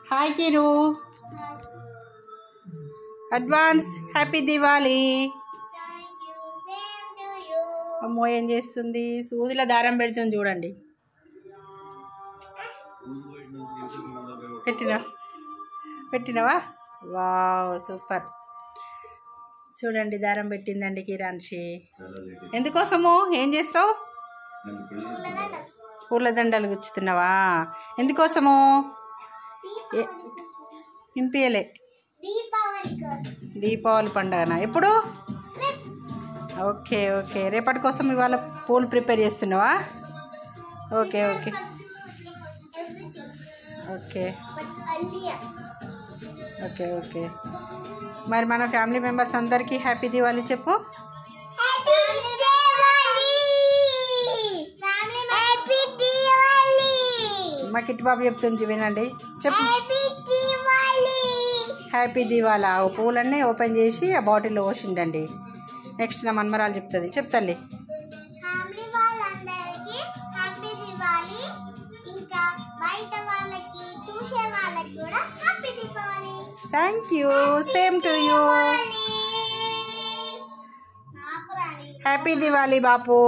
Hi Kiru, advance happy Diwali. అమ్మో ఏం చేస్తుంది, సూదిలో దారం పెడుతుంది చూడండి. పెట్టినవా? Wow super. చూడండి దారం పెట్టిందండి కిరాన్షి. ఎందుకోసము? ఏం చేస్తావు? పూల దండలు గుచ్చుతున్నావా? ఎందుకోసము? ఇంపియలే. దీపావళి పండుగనా? ఎప్పుడు? ఓకే ఓకే, రేపటి కోసం ఇవాళ పూలు ప్రిపేర్ చేస్తున్నావా? Okay okay okay okay okay. మరి మన ఫ్యామిలీ మెంబర్స్ అందరికీ హ్యాపీ దివాళీ చెప్పు. మా కిట్ బాబు చెప్తుంది వినండి, చెప్పు. హ్యాపీ దివాళీ. ఆ పూలన్నీ ఓపెన్ చేసి ఆ బాటిల్లో పోసిండండి. నెక్స్ట్ నా మన్మరాలు చెప్తుంది, చెప్తాలి. Thank you, same to you. Happy Diwali Bapu.